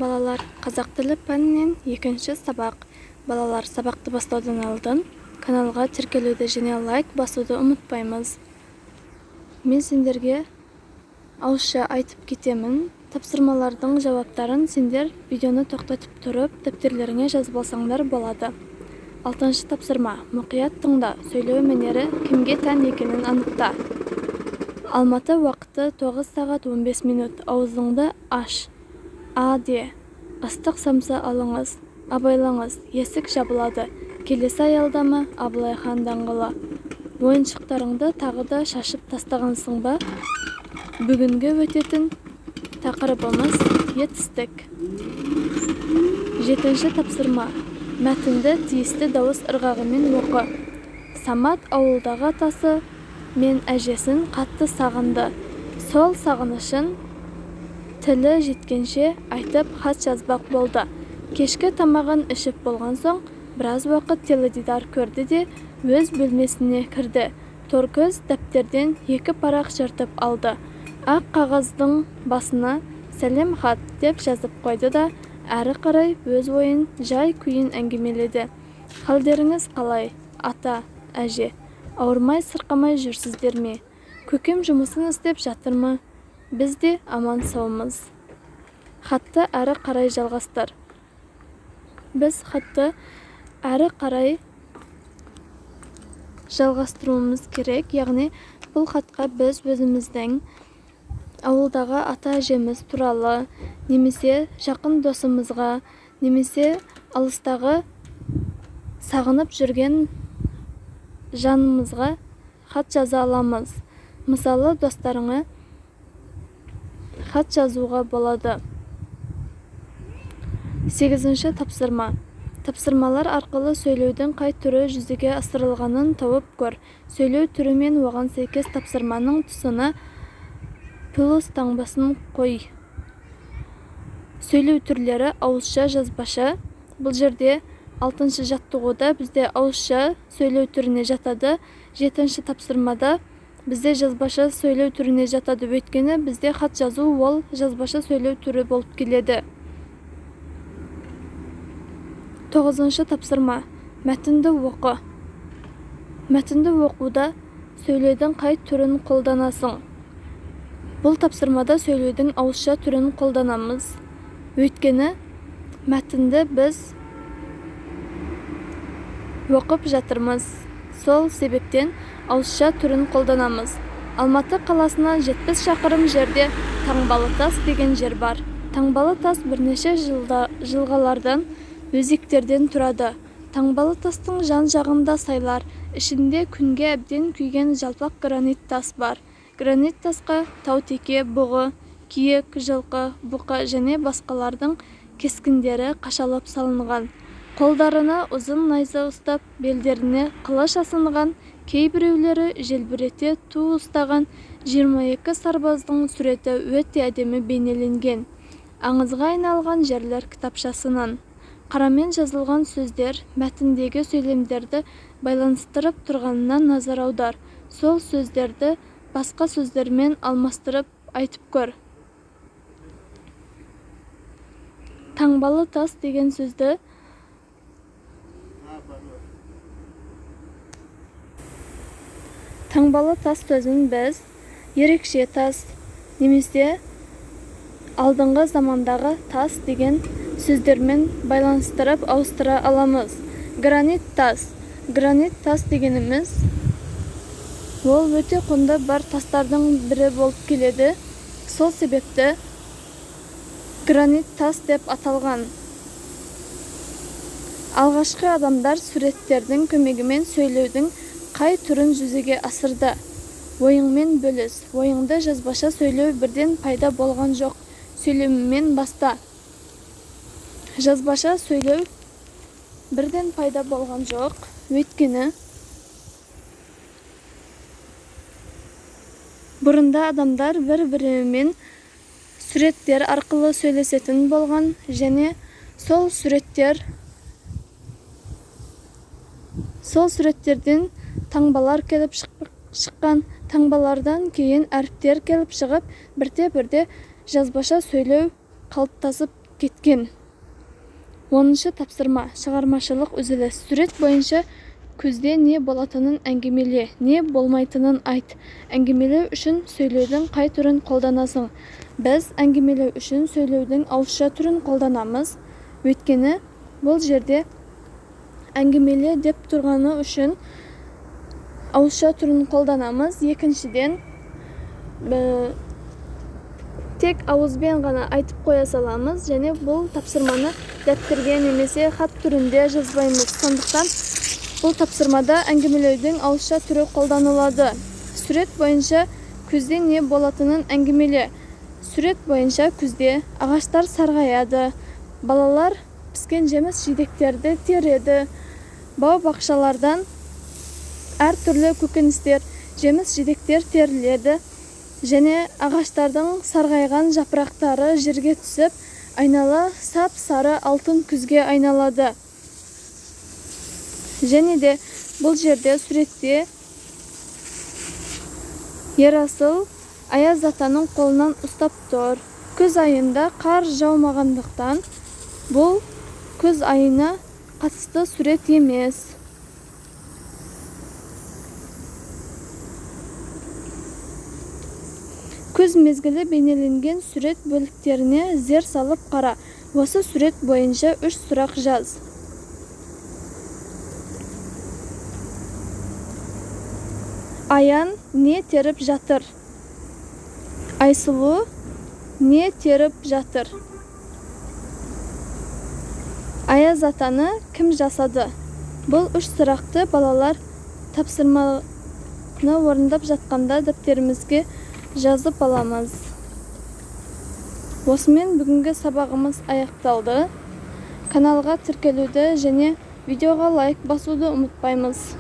балалар, қазақ тілі пәнінен екінші сабақ. Балалар, сабақты бастаудан алдын каналға тіркелуді және лайк басуды ұмытпаймыз. Мен сендерге ауызша айтып кетемін. Тапсырмалардың жауаптарын сендер видеоны тоқтатып тұрып, дәптерлеріңе жазып алсаңдар болады. 6-шы тапсырма. Мұқият тыңда. Сөйлеу мәнері кімге тән екенін анықта. Алматы уақыты 9 сағат 15 минут. Аузыңды аш. А де. Ыстық самса алыңыз. Абайлаңыз. Есік жабылады. Келесі аялдама Абылай хан даңғылы. Ойыншықтарыңды тағы да шашып тастағансың ба? Бүгінгі өтетін тақырыбымыз етістік. 7-ші тапсырма. Мәтінді тиісті дауыс ырғағымен оқы. Самат ауылдағы атасы мен әжесін қатты сағынды. Сол сағынышын тілі жеткенше айтып хат жазбақ болды. Кешкі тамағын ішіп болған соң, біраз уақыт теледидар көрді де өз бөлмесіне кірді. Торкөз дәптерден 2 парақ жыртып алды. Ақ қағаздың басына «Сәлем хат» деп жазып қойды да, әрі қарай өз ойын жай күйін әңгімеледі. Халдеріңіз қалай, ата, әже? Ауырмай сырқамай жүрсіздер ме? Көкем жұмысын істеп жатыр ма? Біз де аман саумыз. Хатты әрі қарай жалғастыр. Біз хатты әрі қарай жалғастыруымыз керек, яғни бұл хатқа біз өзіміздің ауылдағы ата-әжеміз туралы, немесе жақын досымызға, немесе алыстағы сағынып жүрген жанымызға хат жаза аламыз. Мысалы, достарыңа хат жазуға болады. 8-ші тапсырма. Тапсырмалар арқылы сөйлеудің қай түрі жүзеге асырылғанын тауып көр. Сөйлеу түрі мен оған сәйкес тапсырманың тұсына плюс таңбасын қой. Сөйлеу түрлері ауызша, жазбаша. Бұл жерде 6-шы жаттығуда бізде ауызша сөйлеу түріне жатады. 7-ші тапсырмада бізде жазбаша сөйлеу түріне жатады. Өйткені бізде хат жазу ол жазбаша сөйлеу түрі болып келеді. 9-шы тапсырма. Мәтінді оқы. Мәтінді оқуда сөйлеудің қай түрін қолданасың? Бұл тапсырмада сөйлеудің ауызша түрін қолданамыз. Өйткені мәтінді біз оқып жатырмыз. Сол себептен ауызша түрін қолданамыз. Алматы қаласынан 70 шақырым жерде Таңбалытас деген жер бар. Таңбалытас бірнеше жылғалардан өзектерден тұрады. Таңбалытастың жан-жағында сайлар, ішінде күнге әбден күйген жалпақ гранит тас бар. Гранит тасқа таутеке, бұғы, киік, жылқы, бұқа және басқалардың кескіндері қашалып салынған. Қолдарына ұзын найза ұстап, белдеріне қылыш асынған, кейбіреулері желбірете ту ұстаған 22 сарбаздың суреті өте әдемі бейнеленген. Аңызға айналған жерлер кітапшасынан. Қарамен жазылған сөздер мәтіндегі сөйлемдерді байланыстырып тұрғанына назар аудар. Сол сөздерді басқа сөздермен алмастырып айтып көр. Таңбалы тас деген сөзді Таңбалы тас сөзін біз ерекше тас немесе алдыңғы замандағы тас деген сөздермен байланыстырып ауыстыра аламыз. Гранит тас. Гранит тас дегеніміз ол өте құнды бар тастардың бірі болып келеді. Сол себепті гранит тас деп аталған. Алғашқы адамдар суреттердің көмегімен сөйлеудің қай түрін жүзеге асырды? Ойыңмен бөліс. Ойыңды жазбаша сөйлеу бірден пайда болған жоқ. Сөйлемімен баста. Жазбаша сөйлеу бірден пайда болған жоқ. Өйткені бұрында адамдар бір-бірімен суреттер арқылы сөйлесетін болған және сол суреттерден таңбалар келіп шыққан. Таңбалардан кейін әріптер келіп шығып, бірте-бірте жазбаша сөйлеу қалыптасып кеткен. 10-шы тапсырма. Шығармашылық үзіліс. Сурет бойынша көзде не болатынын әңгімеле, не болмайтынын айт. Әңгімелеу үшін сөйлеудің қай түрін қолданасың? Біз әңгімелеу үшін сөйлеудің ауызша түрін қолданамыз. Өйткені бұл жерде әңгімеле деп тұрғаны үшін ауызша түрін қолданамыз. Екіншіден, тек ауызбен ғана айтып қоя саламыз, және бұл тапсырманы дәптерге немесе хат түрінде жазбаймыз. Сондықтан бұл тапсырмада әңгімелеудің ауызша түрі қолданылады. Сурет бойынша күзде не болатынын әңгімеле. Сурет бойынша күзде ағаштар сарғаяды, балалар піскен жеміс жидектерді тереді, бау-бақшалардан әр түрлі көкөністер, жеміс жидектер теріледі, және ағаштардың сарғайған жапырақтары жерге түсіп, айнала сап-сары алтын күзге айналады. Және де бұл жерде суретте Ерасыл Аяз атаның қолынан ұстап тұр. Күз айында қар жаумағандықтан бұл күз айына қатысты сурет емес. Күз мезгілі бейнеленген сурет бөліктеріне зер салып қара. Осы сурет бойынша 3 сұрақ жаз. Аян не теріп жатыр? Айсұлу не теріп жатыр? Аяз атаны кім жасады? Бұл 3 сұрақты балалар тапсырманы орындап жатқанда дәптерімізге жазып аламыз. Осымен бүгінгі сабағымыз аяқталды. Каналға тіркелуді және видеоға лайк басуды ұмытпаймыз.